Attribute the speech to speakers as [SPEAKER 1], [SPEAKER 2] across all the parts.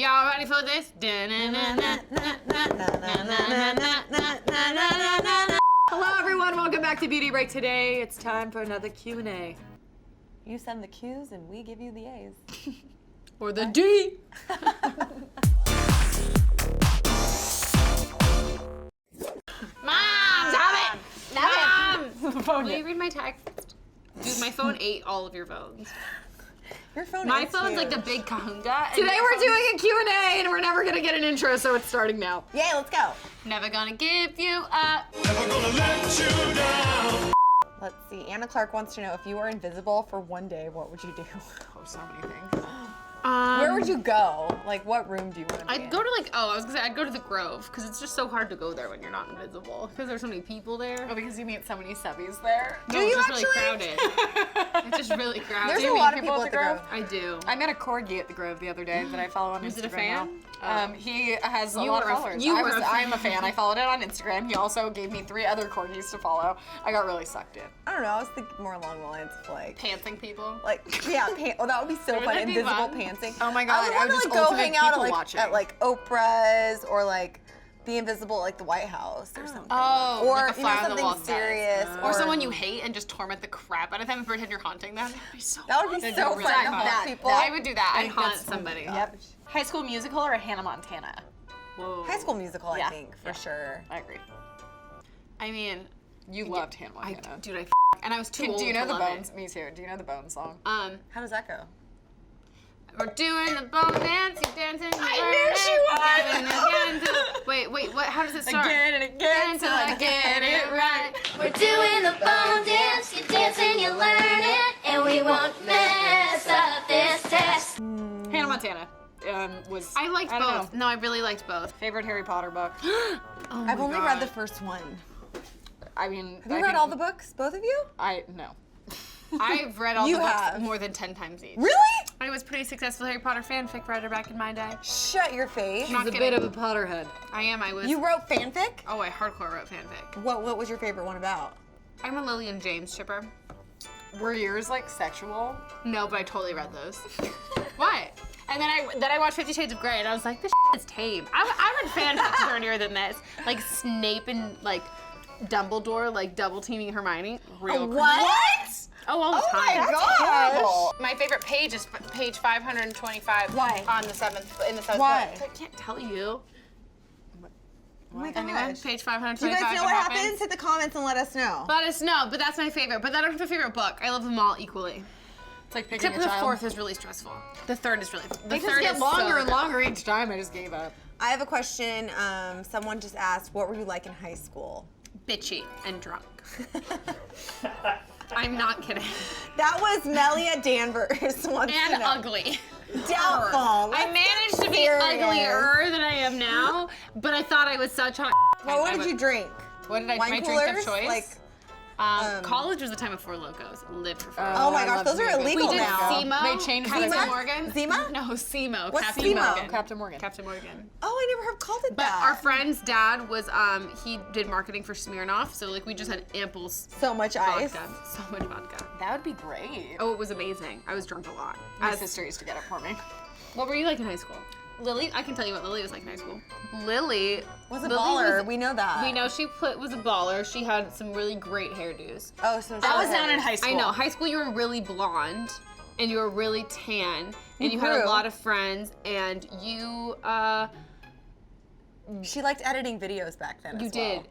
[SPEAKER 1] Y'all ready for this? Hello everyone, welcome back to Beauty Break. Today it's time for another Q&A.
[SPEAKER 2] You send the Q's and we give you the A's.
[SPEAKER 1] Or the D. Mom, stop it! Mom! Will you read my text? Dude, my phone ate all of your phones.
[SPEAKER 2] Your phone
[SPEAKER 1] My
[SPEAKER 2] is
[SPEAKER 1] phone's
[SPEAKER 2] huge.
[SPEAKER 1] like the big kahunga.
[SPEAKER 3] Today we're doing a Q&A and we're never gonna get an intro, so it's starting now.
[SPEAKER 2] Yay, let's go.
[SPEAKER 1] Never gonna give you up.
[SPEAKER 4] Never gonna let you down.
[SPEAKER 2] Let's see. Anna Clark wants to know if you were invisible for one day, what would you do?
[SPEAKER 1] Oh, so many things.
[SPEAKER 2] Where would you go? Like, what room do you want to be in?
[SPEAKER 1] I'd go to I was gonna say I'd go to the Grove because it's just so hard to go there when you're not invisible because there's so many people there.
[SPEAKER 3] Oh, because you meet so many subbies there.
[SPEAKER 1] No,
[SPEAKER 2] Do
[SPEAKER 1] it's
[SPEAKER 2] you
[SPEAKER 1] just really crowded. It's just really crowded.
[SPEAKER 2] There's
[SPEAKER 3] Do you
[SPEAKER 2] a
[SPEAKER 3] meet
[SPEAKER 2] lot of
[SPEAKER 3] people
[SPEAKER 2] people
[SPEAKER 3] at
[SPEAKER 2] at
[SPEAKER 3] the
[SPEAKER 2] the
[SPEAKER 3] Grove?
[SPEAKER 2] Grove.
[SPEAKER 1] I do.
[SPEAKER 3] I met a corgi at the Grove the other day that I follow on Instagram.
[SPEAKER 1] Was it a fan?
[SPEAKER 3] now. He has a
[SPEAKER 1] You
[SPEAKER 3] lot
[SPEAKER 1] were
[SPEAKER 3] of
[SPEAKER 1] a-
[SPEAKER 3] followers.
[SPEAKER 1] you were a
[SPEAKER 3] I'm a fan. I followed it on Instagram. He also gave me 3 other corgis to follow. I got really sucked in.
[SPEAKER 2] I don't know. I was thinking more along the lines of
[SPEAKER 1] Pantsing people.
[SPEAKER 2] oh, that would be so
[SPEAKER 1] Wouldn't
[SPEAKER 2] fun.
[SPEAKER 1] that be
[SPEAKER 2] Invisible
[SPEAKER 1] fun?
[SPEAKER 2] pantsing.
[SPEAKER 3] Oh my God,
[SPEAKER 2] I would
[SPEAKER 3] I
[SPEAKER 2] want
[SPEAKER 3] would
[SPEAKER 2] to
[SPEAKER 3] just
[SPEAKER 2] go
[SPEAKER 3] ultimate
[SPEAKER 2] hang out
[SPEAKER 3] people
[SPEAKER 2] at
[SPEAKER 3] watching.
[SPEAKER 2] like Oprah's or like be invisible at like the White House or something.
[SPEAKER 1] Oh,
[SPEAKER 2] or
[SPEAKER 1] like a
[SPEAKER 2] you know,
[SPEAKER 1] fly on the
[SPEAKER 2] something
[SPEAKER 1] wall size.
[SPEAKER 2] serious.
[SPEAKER 1] Or someone you hate and just torment the crap out of them and pretend you're haunting them. That'd be so
[SPEAKER 2] That would be
[SPEAKER 1] fun.
[SPEAKER 2] so
[SPEAKER 1] That'd
[SPEAKER 2] fun.
[SPEAKER 1] be really fun.
[SPEAKER 2] That people.
[SPEAKER 3] I would do that.
[SPEAKER 1] I'd
[SPEAKER 3] I
[SPEAKER 1] haunt
[SPEAKER 3] that's-
[SPEAKER 1] somebody.
[SPEAKER 3] Yep. High School Musical or a Hannah Montana?
[SPEAKER 1] Whoa.
[SPEAKER 2] High School Musical,
[SPEAKER 3] Yeah.
[SPEAKER 2] I think, for sure.
[SPEAKER 3] I agree.
[SPEAKER 1] I mean,
[SPEAKER 3] You loved Hannah
[SPEAKER 1] I
[SPEAKER 3] Montana.
[SPEAKER 1] dude, I and I was too old
[SPEAKER 3] Do you know
[SPEAKER 1] to
[SPEAKER 3] the
[SPEAKER 1] love
[SPEAKER 3] Bones? Me too. Do you know the Bones song?
[SPEAKER 1] it.
[SPEAKER 2] How does that go?
[SPEAKER 1] We're doing the bone dance, you dancing. Wait, what? How does it start?
[SPEAKER 3] Again and again
[SPEAKER 1] Until I get it right.
[SPEAKER 5] We're doing the bone dance, you dance and you learn it, and we won't mess up this test.
[SPEAKER 3] Hannah Montana was.
[SPEAKER 1] I liked
[SPEAKER 3] don't
[SPEAKER 1] both.
[SPEAKER 3] know.
[SPEAKER 1] No, I really liked both.
[SPEAKER 3] Favorite Harry Potter book.
[SPEAKER 2] I've only read the first one.
[SPEAKER 3] I mean,
[SPEAKER 2] Have you read all the books, both of you?
[SPEAKER 3] No.
[SPEAKER 1] I've read all
[SPEAKER 2] You
[SPEAKER 1] the books
[SPEAKER 2] have.
[SPEAKER 1] more than 10 times each.
[SPEAKER 2] Really?
[SPEAKER 1] I was a pretty successful Harry Potter fanfic writer back in my day.
[SPEAKER 2] Shut your face.
[SPEAKER 1] Not
[SPEAKER 3] He's a
[SPEAKER 1] kidding.
[SPEAKER 3] bit of a Potterhead.
[SPEAKER 1] I was.
[SPEAKER 2] You wrote fanfic?
[SPEAKER 1] Oh, I hardcore wrote fanfic.
[SPEAKER 2] What was your favorite one about?
[SPEAKER 1] I'm a Lily and James shipper.
[SPEAKER 3] Were yours like sexual?
[SPEAKER 1] No, but I totally read those. What? And then I watched 50 Shades of Grey, and I was like, this is tame. I read fanfics dirtier than this. Like Snape and like Dumbledore like double teaming Hermione. Real cringe.
[SPEAKER 2] What?
[SPEAKER 1] Oh, all the
[SPEAKER 2] Oh
[SPEAKER 1] time.
[SPEAKER 2] my gosh.
[SPEAKER 1] My favorite page is page 525.
[SPEAKER 2] Why?
[SPEAKER 1] On the seventh in the seventh
[SPEAKER 2] Why?
[SPEAKER 1] book. I can't tell you.
[SPEAKER 2] Oh my
[SPEAKER 1] Anyone?
[SPEAKER 2] gosh.
[SPEAKER 1] Page
[SPEAKER 2] Do
[SPEAKER 1] 525.
[SPEAKER 2] you guys know what happens?
[SPEAKER 1] happens?
[SPEAKER 2] Hit the comments and let us know.
[SPEAKER 1] Let us know, but that's my favorite. But I don't have a favorite book. I love them all equally.
[SPEAKER 3] It's like picking
[SPEAKER 1] Except
[SPEAKER 3] a
[SPEAKER 1] for the
[SPEAKER 3] child.
[SPEAKER 1] fourth is really stressful. The third is really. The
[SPEAKER 3] They just
[SPEAKER 1] third
[SPEAKER 3] get
[SPEAKER 1] is
[SPEAKER 3] longer
[SPEAKER 1] so
[SPEAKER 3] and longer each time. I just gave up.
[SPEAKER 2] I have a question. Someone just asked, what were you like in high school?
[SPEAKER 1] bitchy and drunk. I'm not kidding.
[SPEAKER 2] That was Melia Danvers. Wants to
[SPEAKER 1] And
[SPEAKER 2] know.
[SPEAKER 1] ugly.
[SPEAKER 2] Doubtful.
[SPEAKER 1] I managed to be
[SPEAKER 2] serious.
[SPEAKER 1] uglier than I am now, but I thought I was such hot.
[SPEAKER 2] Well, what did you drink?
[SPEAKER 1] What did I?
[SPEAKER 2] Wine
[SPEAKER 1] My
[SPEAKER 2] coolers?
[SPEAKER 1] drink of choice.
[SPEAKER 2] Like,
[SPEAKER 1] college was the time of Four Locos. Lived for Four
[SPEAKER 2] oh
[SPEAKER 1] Locos.
[SPEAKER 2] my
[SPEAKER 3] I
[SPEAKER 2] gosh,
[SPEAKER 3] love
[SPEAKER 2] those are
[SPEAKER 3] Zima.
[SPEAKER 2] illegal
[SPEAKER 1] We did
[SPEAKER 2] now.
[SPEAKER 1] SEMO.
[SPEAKER 3] They changed
[SPEAKER 1] Captain
[SPEAKER 3] the-
[SPEAKER 1] Morgan.
[SPEAKER 2] Zima?
[SPEAKER 1] No, SEMO.
[SPEAKER 2] What's
[SPEAKER 1] Captain
[SPEAKER 2] SEMO?
[SPEAKER 1] Morgan.
[SPEAKER 3] Captain Morgan.
[SPEAKER 1] Captain Morgan.
[SPEAKER 2] Oh, I never have called it
[SPEAKER 1] But
[SPEAKER 2] that.
[SPEAKER 1] our friend's dad was he did marketing for Smirnoff, so like we just had ample
[SPEAKER 2] So much ice.
[SPEAKER 1] vodka. So much vodka.
[SPEAKER 3] That would be great.
[SPEAKER 1] Oh, it was amazing. I was drunk a lot.
[SPEAKER 3] My sister used to get it for me.
[SPEAKER 1] What were you like in high school? Lily, I can tell you what Lily was like in high school. Lily
[SPEAKER 2] Was a
[SPEAKER 1] Lily
[SPEAKER 2] baller. We know that.
[SPEAKER 1] We know she was a baller. She had some really great hairdos.
[SPEAKER 2] Oh, so
[SPEAKER 3] That was not in high school.
[SPEAKER 1] I know. High school, you were really blonde, and you were really tan, and you had
[SPEAKER 2] grew.
[SPEAKER 1] a lot of friends, and you
[SPEAKER 2] She liked editing videos back then.
[SPEAKER 1] you
[SPEAKER 2] as well.
[SPEAKER 1] did.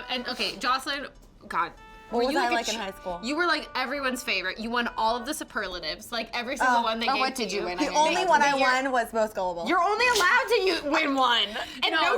[SPEAKER 1] And okay, Joslyn, God.
[SPEAKER 2] What
[SPEAKER 1] were
[SPEAKER 2] was
[SPEAKER 1] you
[SPEAKER 2] I
[SPEAKER 1] a
[SPEAKER 2] like in
[SPEAKER 1] ch-
[SPEAKER 2] high school?
[SPEAKER 1] You were like everyone's favorite. You won all of the superlatives, like every single one they gave
[SPEAKER 3] what
[SPEAKER 1] to
[SPEAKER 3] did you win?
[SPEAKER 2] The
[SPEAKER 3] I mean,
[SPEAKER 2] only
[SPEAKER 3] they-
[SPEAKER 2] one I
[SPEAKER 3] they-
[SPEAKER 2] won was most gullible.
[SPEAKER 3] You're only allowed to win one. And
[SPEAKER 1] No.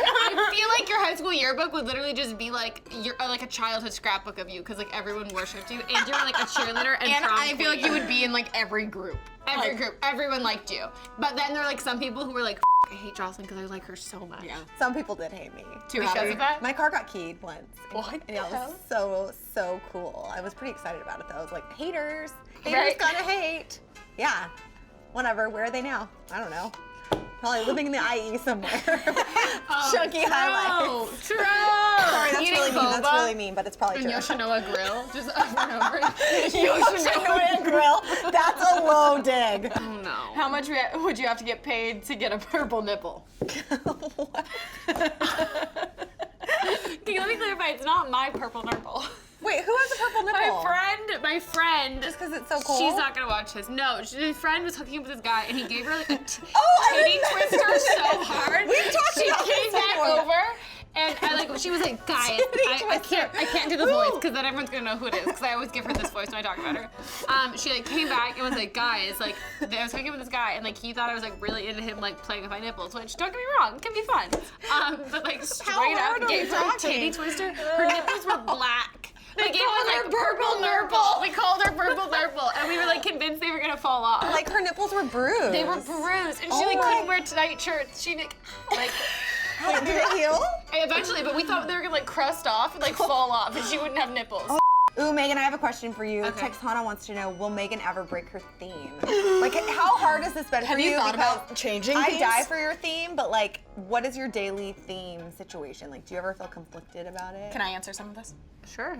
[SPEAKER 1] I feel like your high school yearbook would literally just be like like a childhood scrapbook of you, because like everyone worshipped you, and you were like a cheerleader and,
[SPEAKER 3] And
[SPEAKER 1] prom
[SPEAKER 3] I feel like
[SPEAKER 1] queen.
[SPEAKER 3] you would be in like every group.
[SPEAKER 1] Every
[SPEAKER 3] Like,
[SPEAKER 1] group, everyone liked you. But then there were like some people who were like, I hate Jocelyn because I like her so much.
[SPEAKER 3] Yeah.
[SPEAKER 2] Some people did hate me.
[SPEAKER 3] Too
[SPEAKER 1] Because
[SPEAKER 3] happy.
[SPEAKER 1] of that?
[SPEAKER 2] My car got keyed once.
[SPEAKER 3] What
[SPEAKER 2] And
[SPEAKER 3] the
[SPEAKER 2] it was
[SPEAKER 3] hell?
[SPEAKER 2] so cool. I was pretty excited about it though. I was like, haters. Haters
[SPEAKER 3] Right.
[SPEAKER 2] gonna hate. Yeah. Whatever. Where are they now? I don't know. Probably living in the IE somewhere. Chunky highlights.
[SPEAKER 1] True.
[SPEAKER 2] Sorry, that's
[SPEAKER 1] Eating
[SPEAKER 2] really mean. That's
[SPEAKER 1] boba
[SPEAKER 2] really mean, but it's probably
[SPEAKER 1] in
[SPEAKER 2] true.
[SPEAKER 1] Yoshinoya Grill, just over and over.
[SPEAKER 2] Yoshinoya Grill. That's a low dig.
[SPEAKER 1] Oh no.
[SPEAKER 3] How much would you have to get paid to get a purple nipple?
[SPEAKER 1] Okay, let me clarify. It's not my purple nipple.
[SPEAKER 2] Wait, who has a purple nipple?
[SPEAKER 1] My friend.
[SPEAKER 2] Just because it's so cold?
[SPEAKER 1] She's not gonna watch this. No, my friend was hooking up with this guy, and he gave her like a titty
[SPEAKER 2] I
[SPEAKER 1] twister so hard.
[SPEAKER 2] We've talked
[SPEAKER 1] she
[SPEAKER 2] about
[SPEAKER 1] came
[SPEAKER 2] this
[SPEAKER 1] back
[SPEAKER 2] before.
[SPEAKER 1] over, and she was like, guys, I can't do the voice because then everyone's gonna know who it is. Because I always give her this voice when I talk about her. She like came back and was like, guys, like I was hooking up with this guy, and like he thought I was like really into him like playing with my nipples. Which don't get me wrong, it can be fun. But like straight
[SPEAKER 2] hard
[SPEAKER 1] up
[SPEAKER 2] are we
[SPEAKER 1] gave her a
[SPEAKER 2] talking?
[SPEAKER 1] titty twister. Her nipples were black. They gave us like purple nurple. We called her purple nurple, and we were like convinced they were gonna fall off.
[SPEAKER 2] Like her nipples were bruised.
[SPEAKER 1] They were bruised, and she
[SPEAKER 2] Oh
[SPEAKER 1] like
[SPEAKER 2] my-
[SPEAKER 1] couldn't wear tight shirts. She like
[SPEAKER 2] Wait, did it heal?
[SPEAKER 1] eventually, but we thought they were gonna like crust off and like fall off, and she wouldn't have nipples.
[SPEAKER 2] Ooh, Megan, I have a question for you.
[SPEAKER 1] Okay.
[SPEAKER 2] Texana wants to know, will Megan ever break her theme? Like, how hard has this been for you?
[SPEAKER 3] you thought
[SPEAKER 2] Because
[SPEAKER 3] about changing
[SPEAKER 2] I
[SPEAKER 3] themes?
[SPEAKER 2] die for your theme, but like, what is your daily theme situation? Like, do you ever feel conflicted about it?
[SPEAKER 3] Can I answer some of this?
[SPEAKER 1] Sure.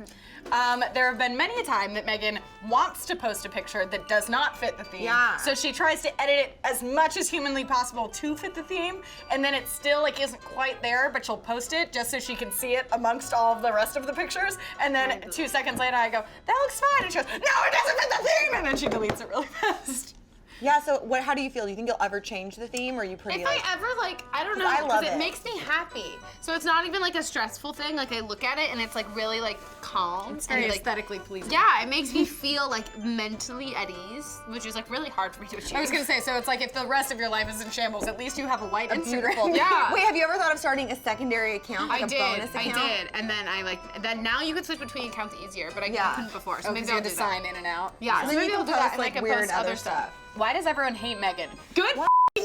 [SPEAKER 3] There have been many a time that Megan wants to post a picture that does not fit the theme.
[SPEAKER 2] Yeah.
[SPEAKER 3] So she tries to edit it as much as humanly possible to fit the theme, and then it still like isn't quite there, but she'll post it just so she can see it amongst all of the rest of the pictures. And then 2 seconds later, I go, "That looks fine," and she goes, "No, it doesn't fit the theme," and then she deletes it really fast.
[SPEAKER 2] Yeah, so how do you feel? Do you think you'll ever change the theme, or are you pretty
[SPEAKER 1] If
[SPEAKER 2] like...
[SPEAKER 1] I ever like, I don't know,
[SPEAKER 2] I love
[SPEAKER 1] because it
[SPEAKER 2] it.
[SPEAKER 1] makes me happy. So it's not even like a stressful thing. Like I look at it and it's like really like calm.
[SPEAKER 3] It's very
[SPEAKER 1] and, like,
[SPEAKER 3] aesthetically pleasing.
[SPEAKER 1] yeah, it makes me feel like mentally at ease, which is like really hard for me to achieve.
[SPEAKER 3] I was gonna say, so it's like if the rest of your life is in shambles, at least you have a light Instagram.
[SPEAKER 2] Beautiful.
[SPEAKER 1] Yeah.
[SPEAKER 2] Wait, have you ever thought of starting a secondary account, like
[SPEAKER 1] I
[SPEAKER 2] a
[SPEAKER 1] did,
[SPEAKER 2] bonus
[SPEAKER 1] I
[SPEAKER 2] account?
[SPEAKER 1] did, and then then now you can switch between accounts easier, but I
[SPEAKER 2] Yeah.
[SPEAKER 1] couldn't before, so
[SPEAKER 3] Oh,
[SPEAKER 1] maybe
[SPEAKER 3] 'cause you
[SPEAKER 1] I'll
[SPEAKER 3] had to
[SPEAKER 1] do
[SPEAKER 3] sign
[SPEAKER 1] that.
[SPEAKER 3] in and out.
[SPEAKER 1] Yeah,
[SPEAKER 2] And
[SPEAKER 1] so
[SPEAKER 2] then
[SPEAKER 1] maybe
[SPEAKER 2] you
[SPEAKER 1] I'll
[SPEAKER 2] can
[SPEAKER 1] do that,
[SPEAKER 2] post
[SPEAKER 1] and I
[SPEAKER 2] like
[SPEAKER 1] can
[SPEAKER 2] weird
[SPEAKER 1] post
[SPEAKER 2] other
[SPEAKER 1] other stuff.
[SPEAKER 3] Why does everyone hate Megan? Good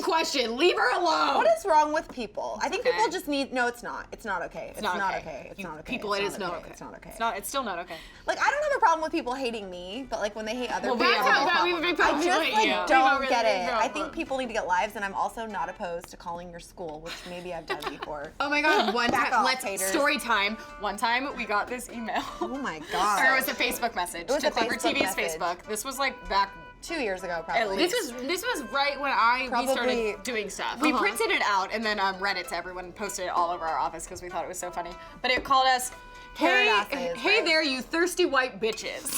[SPEAKER 3] question. Leave her alone.
[SPEAKER 2] What is wrong with people? I think
[SPEAKER 1] okay.
[SPEAKER 2] people just need... No, it's not. It's not okay. It's not okay. It's
[SPEAKER 3] You
[SPEAKER 2] not okay.
[SPEAKER 3] People,
[SPEAKER 2] It's
[SPEAKER 3] it is not okay.
[SPEAKER 2] It's not okay.
[SPEAKER 3] It's still not okay.
[SPEAKER 2] Like, I don't have a problem with people hating me, but like when they hate other
[SPEAKER 3] Well, we
[SPEAKER 2] people...
[SPEAKER 3] have a
[SPEAKER 1] That's how we have a big
[SPEAKER 2] I
[SPEAKER 1] problem.
[SPEAKER 2] just
[SPEAKER 1] with
[SPEAKER 2] like
[SPEAKER 1] you.
[SPEAKER 2] don't
[SPEAKER 1] We
[SPEAKER 2] get
[SPEAKER 1] really
[SPEAKER 2] it.
[SPEAKER 1] big
[SPEAKER 2] I think
[SPEAKER 1] problem.
[SPEAKER 2] people need to get lives, and I'm also not opposed to calling your school, which maybe I've done before.
[SPEAKER 3] Oh my God! One
[SPEAKER 2] Back
[SPEAKER 3] time,
[SPEAKER 2] off,
[SPEAKER 3] let's
[SPEAKER 2] haters.
[SPEAKER 3] story time. One time we got this email.
[SPEAKER 2] Oh my
[SPEAKER 3] Or it
[SPEAKER 2] god.
[SPEAKER 3] was a Facebook message
[SPEAKER 2] was
[SPEAKER 3] to
[SPEAKER 2] a
[SPEAKER 3] Clevver
[SPEAKER 2] Facebook
[SPEAKER 3] TV's
[SPEAKER 2] message.
[SPEAKER 3] Facebook. This was like back.
[SPEAKER 2] 2 years ago, probably.
[SPEAKER 3] least.
[SPEAKER 1] This was right when we
[SPEAKER 2] Probably-
[SPEAKER 1] started doing stuff.
[SPEAKER 3] We printed it out and then read it to everyone and posted it all over our office because we thought it was so funny. But it called us, "Hey,
[SPEAKER 2] Paradises,
[SPEAKER 3] hey
[SPEAKER 2] right?
[SPEAKER 3] there, you thirsty white bitches."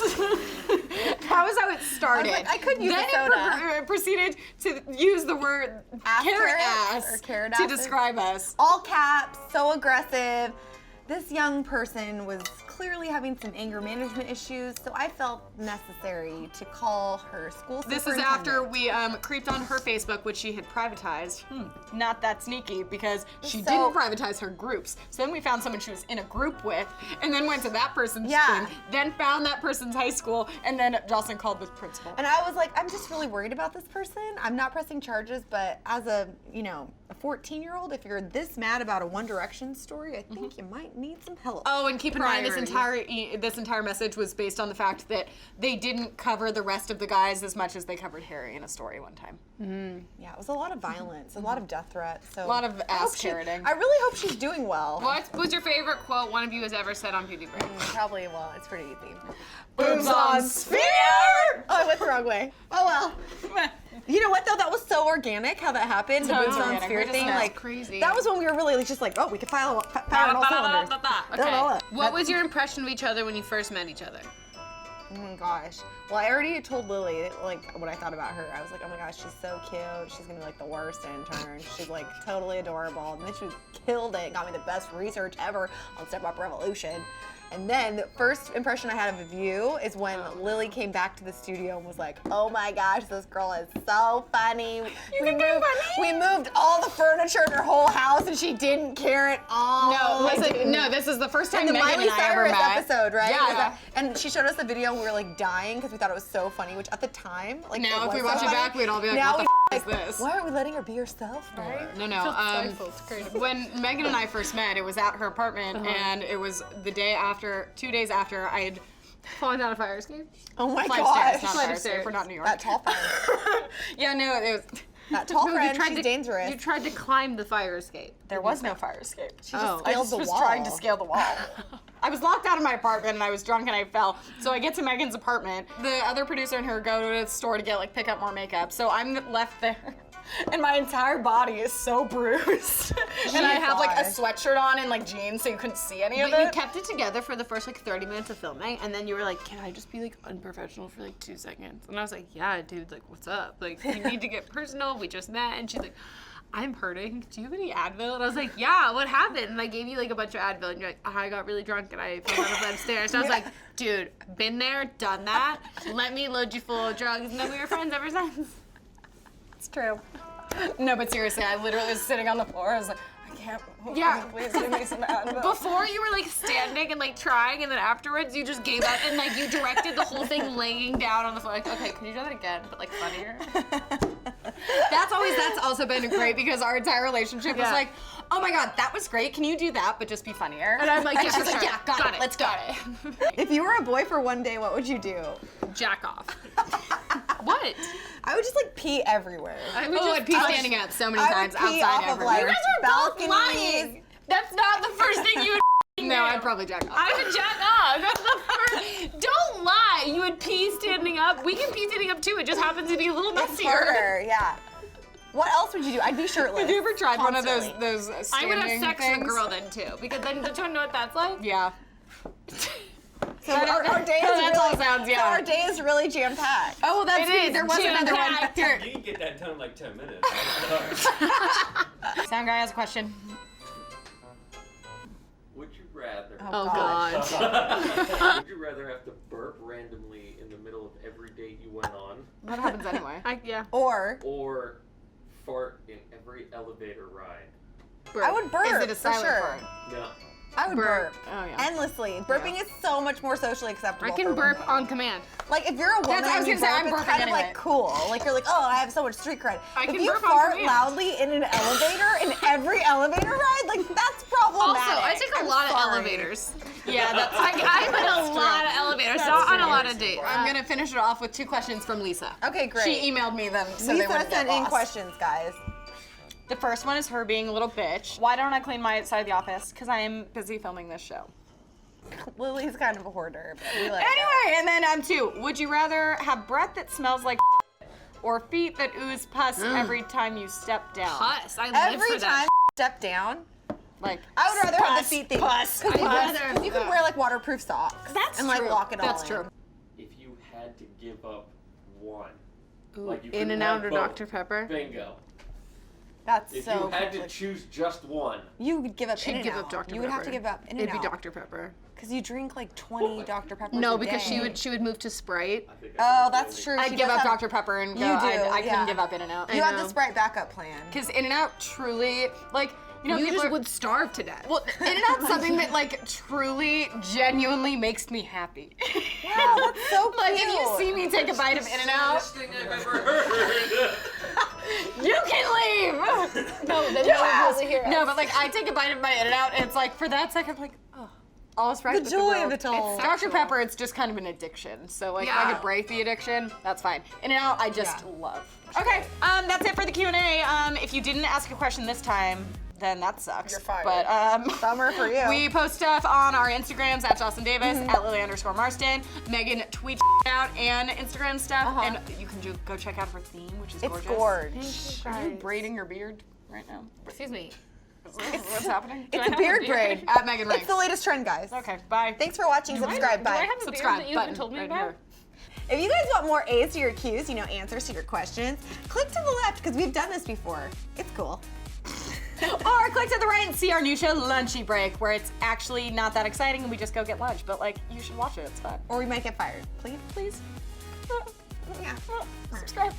[SPEAKER 3] That was how it started.
[SPEAKER 2] I was like, I could use
[SPEAKER 3] then
[SPEAKER 2] a soda.
[SPEAKER 3] it proceeded to use the word carrot
[SPEAKER 2] Ass
[SPEAKER 3] ass
[SPEAKER 2] or carrot
[SPEAKER 3] to
[SPEAKER 2] asses?
[SPEAKER 3] describe us.
[SPEAKER 2] All caps, so aggressive. This young person was clearly having some anger management issues, so I felt necessary to call her school
[SPEAKER 3] This is after we creeped on her Facebook, which she had privatized. Not that sneaky because she
[SPEAKER 2] So-
[SPEAKER 3] didn't privatize her groups. So then we found someone she was in a group with, and then went to that person's
[SPEAKER 2] Yeah.
[SPEAKER 3] thing, then found that person's high school, and then Jocelyn called the principal.
[SPEAKER 2] And I was like, I'm just really worried about this person. I'm not pressing charges, but as a 14-year-old, if you're this mad about a One Direction story, I think you might need some help.
[SPEAKER 3] Oh, and keep in mind
[SPEAKER 2] Priorities.
[SPEAKER 3] this entire message was based on the fact that they didn't cover the rest of the guys as much as they covered Harry in a story one time.
[SPEAKER 2] Yeah, it was a lot of violence, a lot of death threats. So
[SPEAKER 3] A lot of
[SPEAKER 2] I hope
[SPEAKER 3] ass
[SPEAKER 2] she-
[SPEAKER 3] carroting.
[SPEAKER 2] I really hope she's doing well.
[SPEAKER 1] What was your favorite quote one of you has ever said on Beauty Break?
[SPEAKER 2] Probably, well, it's pretty easy.
[SPEAKER 3] Boobs on sphere!
[SPEAKER 2] Oh, I went the wrong way. Oh well. You know what though? That was so organic how that happened. The
[SPEAKER 3] Totally
[SPEAKER 2] boobs on
[SPEAKER 3] organic.
[SPEAKER 2] sphere
[SPEAKER 3] We're just
[SPEAKER 2] thing,
[SPEAKER 3] nuts.
[SPEAKER 2] like
[SPEAKER 1] Crazy.
[SPEAKER 2] That was when we were really just like, oh, we could fire on all cylinders.
[SPEAKER 1] Okay. What was your impression of each other when you first met each other?
[SPEAKER 2] Oh my gosh. Well, I already told Lily like what I thought about her. I was like, oh my gosh, she's so cute. She's gonna be like the worst intern. She's like totally adorable. And then she killed it. Got me the best research ever on Step Up Revolution. And then the first impression I had of you is when Lily came back to the studio and was like, oh my gosh, this girl is so funny. We moved all the furniture in her whole house and she didn't care at all.
[SPEAKER 3] No, this is the first time
[SPEAKER 2] And the
[SPEAKER 3] Megan
[SPEAKER 2] Miley
[SPEAKER 3] and I ever
[SPEAKER 2] Cyrus
[SPEAKER 3] met.
[SPEAKER 2] episode, right?
[SPEAKER 3] Yeah.
[SPEAKER 2] Was that- and she showed us the video and we were like dying because we thought it was so funny, which at the time, like
[SPEAKER 3] Now
[SPEAKER 2] it
[SPEAKER 3] if we
[SPEAKER 2] was
[SPEAKER 3] watch
[SPEAKER 2] so
[SPEAKER 3] it
[SPEAKER 2] funny.
[SPEAKER 3] back, we'd all be like,
[SPEAKER 2] Now
[SPEAKER 3] what the
[SPEAKER 2] we
[SPEAKER 3] is this?
[SPEAKER 2] Why aren't we letting her be herself more?
[SPEAKER 3] No. When Megan and I first met, it was at her apartment, and it was the day after, 2 days after I had
[SPEAKER 1] Falling down a fire escape?
[SPEAKER 2] Oh my
[SPEAKER 3] flight of
[SPEAKER 2] gosh.
[SPEAKER 3] stairs, not fire escape. We're not in New York.
[SPEAKER 2] That tall fire.
[SPEAKER 3] Yeah, no, it was.
[SPEAKER 2] That tall friend,
[SPEAKER 1] tried
[SPEAKER 2] she's
[SPEAKER 1] to,
[SPEAKER 2] dangerous.
[SPEAKER 1] You tried to climb the fire escape.
[SPEAKER 3] There was no fire escape.
[SPEAKER 2] She
[SPEAKER 1] Oh.
[SPEAKER 2] just
[SPEAKER 3] I
[SPEAKER 2] scaled
[SPEAKER 3] just
[SPEAKER 2] the
[SPEAKER 3] was
[SPEAKER 2] wall.
[SPEAKER 3] trying to scale the wall. I was locked out of my apartment and I was drunk and I fell. So I get to Megan's apartment. The other producer and her go to the store to get like pick up more makeup. So I'm left there. And my entire body is so bruised. And I have like a sweatshirt on and like jeans so you couldn't see any of
[SPEAKER 1] But
[SPEAKER 3] it.
[SPEAKER 1] you kept it together for the first like 30 minutes of filming, and then you were like, can I just be like unprofessional for like 2 seconds? And I was like, yeah, dude, like what's up? Like, we need to get personal, we just met. And she's like, I'm hurting. Do you have any Advil? And I was like, yeah, what happened? And I gave you like a bunch of Advil, and you're like, I got really drunk and I fell down a flight of stairs. So I was like, dude, been there, done that. Let me load you full of drugs, and then we were friends ever since.
[SPEAKER 3] It's true. No, but seriously, I literally was sitting on the floor. I was like, I can't.
[SPEAKER 1] Yeah.
[SPEAKER 3] Please give me some Advil.
[SPEAKER 1] Before you were like standing and like trying, and then afterwards you just gave up and like you directed the whole thing laying down on the floor. Like, okay, can you do that again, but like funnier?
[SPEAKER 3] That's also been great because our entire relationship was
[SPEAKER 1] Yeah.
[SPEAKER 3] like, oh my god, that was great. Can you do that, but just be funnier?
[SPEAKER 1] And I'm like, yeah,
[SPEAKER 3] she's
[SPEAKER 1] for
[SPEAKER 3] like,
[SPEAKER 1] sure.
[SPEAKER 3] yeah, got it. Let's go.
[SPEAKER 2] If you were a boy for one day, what would you do?
[SPEAKER 1] Jack off. What?
[SPEAKER 2] I would just like pee everywhere.
[SPEAKER 1] I would
[SPEAKER 3] I'd pee standing up so many
[SPEAKER 2] I
[SPEAKER 3] times
[SPEAKER 2] would pee
[SPEAKER 3] outside
[SPEAKER 2] off of
[SPEAKER 3] everywhere.
[SPEAKER 2] like
[SPEAKER 1] You guys are both
[SPEAKER 2] balconies.
[SPEAKER 1] lying. That's not the first thing you would
[SPEAKER 3] No, I'd probably jack off.
[SPEAKER 1] I would jack off. That's the first. Don't lie. You would pee standing up. We can pee standing up too. It just happens to be a little
[SPEAKER 2] It's
[SPEAKER 1] messier.
[SPEAKER 2] harder, yeah. What else would you do? I'd be shirtless.
[SPEAKER 3] Have you ever tried one of
[SPEAKER 2] constantly.
[SPEAKER 3] those
[SPEAKER 1] I
[SPEAKER 3] standing
[SPEAKER 1] would have sex
[SPEAKER 3] things?
[SPEAKER 1] with a girl then too, because then don't you know what that's like?
[SPEAKER 3] Yeah.
[SPEAKER 2] So our day is
[SPEAKER 3] That's all
[SPEAKER 2] really,
[SPEAKER 3] sounds, yeah.
[SPEAKER 2] So our day is really jam-packed.
[SPEAKER 3] Oh, well, that's
[SPEAKER 1] It
[SPEAKER 3] sweet.
[SPEAKER 1] is
[SPEAKER 3] There was another one.
[SPEAKER 1] jam-packed.
[SPEAKER 3] Here.
[SPEAKER 4] You can get that done in like 10 minutes.
[SPEAKER 3] Sound guy has a question.
[SPEAKER 4] Would you rather?
[SPEAKER 1] Oh god.
[SPEAKER 4] Would you rather have to burp randomly in the middle of every date you went on,
[SPEAKER 3] What happens anyway?
[SPEAKER 1] Yeah.
[SPEAKER 2] Or
[SPEAKER 4] or fart in every elevator ride?
[SPEAKER 2] I would burp.
[SPEAKER 3] Is it a
[SPEAKER 2] for
[SPEAKER 3] silent
[SPEAKER 2] sure.
[SPEAKER 3] fart?
[SPEAKER 4] No.
[SPEAKER 2] I would burp.
[SPEAKER 3] Oh, yeah.
[SPEAKER 2] Endlessly. Burping is so much more socially acceptable.
[SPEAKER 1] I can
[SPEAKER 2] for
[SPEAKER 1] burp
[SPEAKER 2] women.
[SPEAKER 1] on command.
[SPEAKER 2] Like if you're a woman
[SPEAKER 3] That's what I was
[SPEAKER 2] and you
[SPEAKER 3] gonna say,
[SPEAKER 2] burp,
[SPEAKER 3] I'm
[SPEAKER 2] it's
[SPEAKER 3] burping
[SPEAKER 2] kind of
[SPEAKER 3] anyway.
[SPEAKER 2] like cool. Like you're like, oh, I have so much street cred.
[SPEAKER 1] I
[SPEAKER 2] If
[SPEAKER 1] can
[SPEAKER 2] you
[SPEAKER 1] burp on
[SPEAKER 2] fart
[SPEAKER 1] command.
[SPEAKER 2] loudly in an elevator, in every elevator ride, like that's problematic.
[SPEAKER 1] Also, I take a
[SPEAKER 2] I'm
[SPEAKER 1] lot of
[SPEAKER 2] sorry.
[SPEAKER 1] elevators.
[SPEAKER 3] Yeah, that's
[SPEAKER 1] Like I'm in a lot of elevators, not on a lot of dates.
[SPEAKER 3] I'm gonna finish it off with 2 questions from Lisa.
[SPEAKER 2] Okay, great.
[SPEAKER 3] She emailed me them so they
[SPEAKER 2] Lisa
[SPEAKER 3] wouldn't get
[SPEAKER 2] sent in
[SPEAKER 3] lost.
[SPEAKER 2] questions, guys.
[SPEAKER 3] The first one is her being a little bitch. Why don't I clean my side of the office? Because I am busy filming this show.
[SPEAKER 2] Lily's kind of a hoarder, but we like
[SPEAKER 3] Anyway, and then 2. Would you rather have breath that smells like or feet that ooze pus every time you step down?
[SPEAKER 1] Pus. I
[SPEAKER 2] it.
[SPEAKER 1] live
[SPEAKER 2] Every
[SPEAKER 1] for that.
[SPEAKER 2] time step down,
[SPEAKER 3] Like
[SPEAKER 2] I would rather have
[SPEAKER 3] pus,
[SPEAKER 2] the feet thing.
[SPEAKER 3] Pus.
[SPEAKER 1] I'd rather.
[SPEAKER 2] You can wear like waterproof socks.
[SPEAKER 3] That's
[SPEAKER 2] and like
[SPEAKER 3] true.
[SPEAKER 2] lock it all
[SPEAKER 3] That's
[SPEAKER 2] in.
[SPEAKER 3] true.
[SPEAKER 4] If you had to give up one,
[SPEAKER 1] Ooh,
[SPEAKER 4] like you
[SPEAKER 1] In
[SPEAKER 4] couldn't
[SPEAKER 1] and
[SPEAKER 4] have
[SPEAKER 1] Out or
[SPEAKER 4] both.
[SPEAKER 1] Dr. Pepper.
[SPEAKER 4] Bingo.
[SPEAKER 2] That's
[SPEAKER 4] If
[SPEAKER 2] so
[SPEAKER 4] you had to
[SPEAKER 2] privileged.
[SPEAKER 4] choose just one,
[SPEAKER 2] You would give up
[SPEAKER 1] She'd
[SPEAKER 2] In
[SPEAKER 1] give
[SPEAKER 2] and
[SPEAKER 1] up
[SPEAKER 2] Out.
[SPEAKER 1] Dr. Pepper.
[SPEAKER 2] You would have to give up In and
[SPEAKER 1] It'd be
[SPEAKER 2] Out.
[SPEAKER 1] Dr. Pepper.
[SPEAKER 2] Because you drink like 20 Dr. Peppers
[SPEAKER 1] No,
[SPEAKER 2] a
[SPEAKER 1] because
[SPEAKER 2] day.
[SPEAKER 1] she would move to Sprite.
[SPEAKER 4] I think
[SPEAKER 2] Oh,
[SPEAKER 4] I
[SPEAKER 2] that's true.
[SPEAKER 3] I'd
[SPEAKER 2] She
[SPEAKER 3] give
[SPEAKER 2] does
[SPEAKER 3] up
[SPEAKER 2] have-
[SPEAKER 3] Dr. Pepper and go.
[SPEAKER 2] You do,
[SPEAKER 3] I
[SPEAKER 2] yeah.
[SPEAKER 3] couldn't give up In-N-Out.
[SPEAKER 2] You have
[SPEAKER 1] know.
[SPEAKER 2] the Sprite backup plan.
[SPEAKER 3] Because In-N-Out truly, like, you know,
[SPEAKER 1] You
[SPEAKER 3] people
[SPEAKER 1] just
[SPEAKER 3] are-
[SPEAKER 1] would starve to death.
[SPEAKER 3] Well, In-N-Out's something that like truly, genuinely makes me happy.
[SPEAKER 2] Wow, that's so cute.
[SPEAKER 3] Like if you see me take a bite of In-N-Out,
[SPEAKER 4] Best thing I've ever heard.
[SPEAKER 3] you can leave.
[SPEAKER 1] no, then
[SPEAKER 3] No, but like I take a bite of my In-N-Out, and it's like for that second, I'm like, oh, all's right
[SPEAKER 2] The
[SPEAKER 3] with
[SPEAKER 2] joy
[SPEAKER 3] the world.
[SPEAKER 2] of it all.
[SPEAKER 3] Dr. Pepper, it's just kind of an addiction. So like if I
[SPEAKER 1] Yeah.
[SPEAKER 3] could break the addiction, that's fine. In-N-Out, I just
[SPEAKER 2] Yeah.
[SPEAKER 3] love. Okay, that's it for the Q&A. If you didn't ask a question this time, then that sucks.
[SPEAKER 2] You're fired.
[SPEAKER 3] But
[SPEAKER 2] Bummer for you.
[SPEAKER 3] we post stuff on our Instagrams at Jocelyn Davis, at Lily_Marston. Megan tweets out and Instagram stuff, and you can go check out her theme, which is
[SPEAKER 2] It's
[SPEAKER 3] gorgeous.
[SPEAKER 2] gorge.
[SPEAKER 3] Are you braiding your beard right now?
[SPEAKER 1] Excuse me.
[SPEAKER 3] What's happening?
[SPEAKER 2] It's a beard braid.
[SPEAKER 3] At Megan Ranks.
[SPEAKER 2] It's the latest trend, guys.
[SPEAKER 3] Okay, bye.
[SPEAKER 2] Thanks for watching. Subscribe.
[SPEAKER 1] Do I
[SPEAKER 2] Bye.
[SPEAKER 1] have a beard
[SPEAKER 3] Subscribe
[SPEAKER 1] that you
[SPEAKER 3] button
[SPEAKER 1] haven't told me
[SPEAKER 3] right
[SPEAKER 1] about?
[SPEAKER 3] here.
[SPEAKER 2] If you guys want more A's to your Q's, answers to your questions, click to the left because we've done this before. It's cool.
[SPEAKER 3] Or click to the right and see our new show, Lunchy Break, where it's actually not that exciting and we just go get lunch. But like, you should watch it. It's fun.
[SPEAKER 2] Or we might get fired. Please?
[SPEAKER 3] Please.
[SPEAKER 2] Yeah.
[SPEAKER 3] Subscribe.